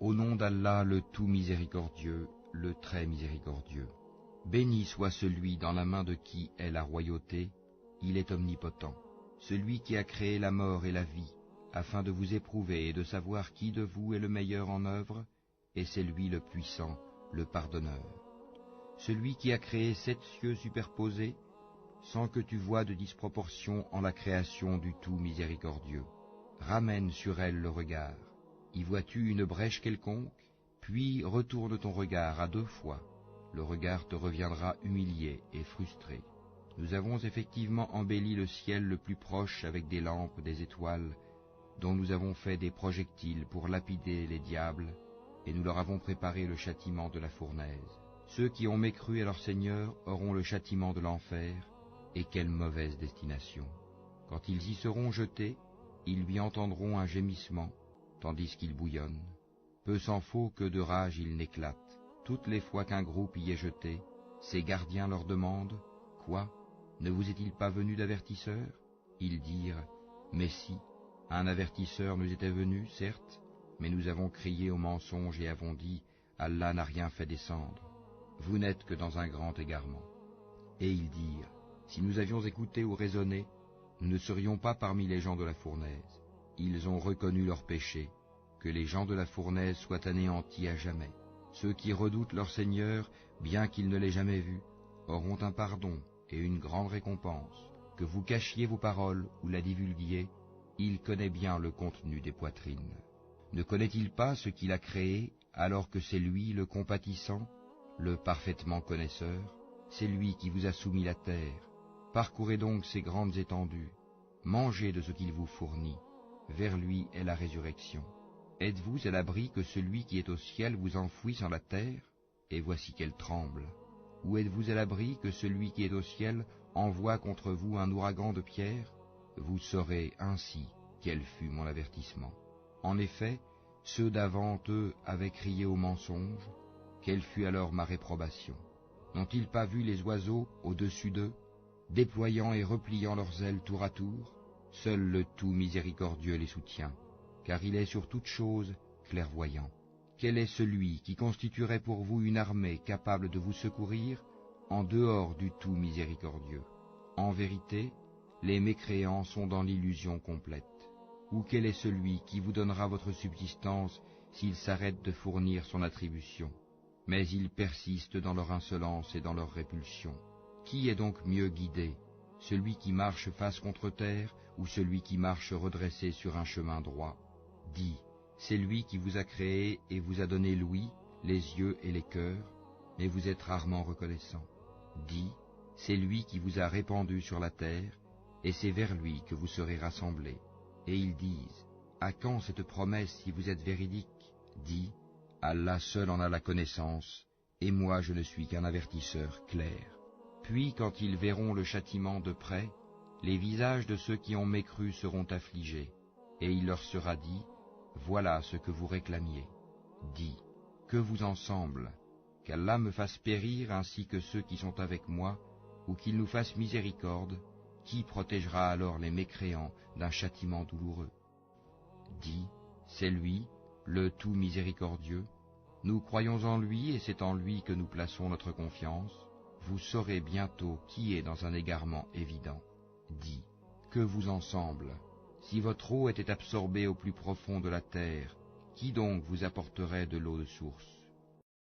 Au nom d'Allah, le tout miséricordieux, le très miséricordieux. Béni soit celui dans la main de qui est la royauté, il est omnipotent. Celui qui a créé la mort et la vie, afin de vous éprouver et de savoir qui de vous est le meilleur en œuvre, et c'est lui le puissant, le pardonneur. Celui qui a créé 7 cieux superposés, sans que tu voies de disproportion en la création du tout miséricordieux. Ramène sur elle le regard. Y vois-tu une brèche quelconque? Puis retourne ton regard à 2 fois. Le regard te reviendra humilié et frustré. Nous avons effectivement embelli le ciel le plus proche avec des lampes, des étoiles, dont nous avons fait des projectiles pour lapider les diables, et nous leur avons préparé le châtiment de la fournaise. Ceux qui ont mécru à leur Seigneur auront le châtiment de l'enfer, et quelle mauvaise destination. Quand ils y seront jetés, ils lui entendront un gémissement, tandis qu'il bouillonne. Peu s'en faut que de rage il n'éclate. Toutes les fois qu'un groupe y est jeté, ses gardiens leur demandent « Quoi? Ne vous est-il pas venu d'avertisseur ?» Ils dirent « Mais si, un avertisseur nous était venu, certes, mais nous avons crié au mensonge et avons dit « Allah n'a rien fait descendre. Vous n'êtes que dans un grand égarement. » Et ils dirent « Si nous avions écouté ou raisonné, nous ne serions pas parmi les gens de la fournaise. » Ils ont reconnu leur péché, que les gens de la fournaise soient anéantis à jamais. Ceux qui redoutent leur Seigneur, bien qu'ils ne l'aient jamais vu, auront un pardon et une grande récompense. Que vous cachiez vos paroles ou la divulguiez, il connaît bien le contenu des poitrines. Ne connaît-il pas ce qu'il a créé, alors que c'est lui le compatissant, le parfaitement connaisseur? C'est lui qui vous a soumis la terre. Parcourez donc ces grandes étendues, mangez de ce qu'il vous fournit. Vers lui est la résurrection. Êtes-vous à l'abri que celui qui est au ciel vous enfouisse en la terre, et voici qu'elle tremble? Ou êtes-vous à l'abri que celui qui est au ciel envoie contre vous un ouragan de pierres? Vous saurez ainsi quel fut mon avertissement. En effet, ceux d'avant eux avaient crié au mensonge, quelle fut alors ma réprobation? N'ont-ils pas vu les oiseaux au-dessus d'eux, déployant et repliant leurs ailes tour à tour? Seul le tout miséricordieux les soutient, car il est sur toute chose clairvoyant. Quel est celui qui constituerait pour vous une armée capable de vous secourir en dehors du tout miséricordieux? En vérité, les mécréants sont dans l'illusion complète. Ou quel est celui qui vous donnera votre subsistance s'il s'arrête de fournir son attribution? Mais ils persistent dans leur insolence et dans leur répulsion. Qui est donc mieux guidé? Celui qui marche face contre terre ou celui qui marche redressé sur un chemin droit? Dis, c'est lui qui vous a créé et vous a donné l'ouïe, les yeux et les cœurs, mais vous êtes rarement reconnaissant. Dis, c'est lui qui vous a répandu sur la terre, et c'est vers lui que vous serez rassemblés. Et ils disent, à quand cette promesse si vous êtes véridique? Dis, Allah seul en a la connaissance, et moi je ne suis qu'un avertisseur clair. Puis quand ils verront le châtiment de près, les visages de ceux qui ont mécru seront affligés, et il leur sera dit, voilà ce que vous réclamiez. Dis, que vous en semble, qu'Allah me fasse périr ainsi que ceux qui sont avec moi, ou qu'il nous fasse miséricorde, qui protégera alors les mécréants d'un châtiment douloureux? Dis, c'est lui, le tout miséricordieux, nous croyons en lui et c'est en lui que nous plaçons notre confiance. Vous saurez bientôt qui est dans un égarement évident. Dis, que vous en semble? Si votre eau était absorbée au plus profond de la terre, qui donc vous apporterait de l'eau de source?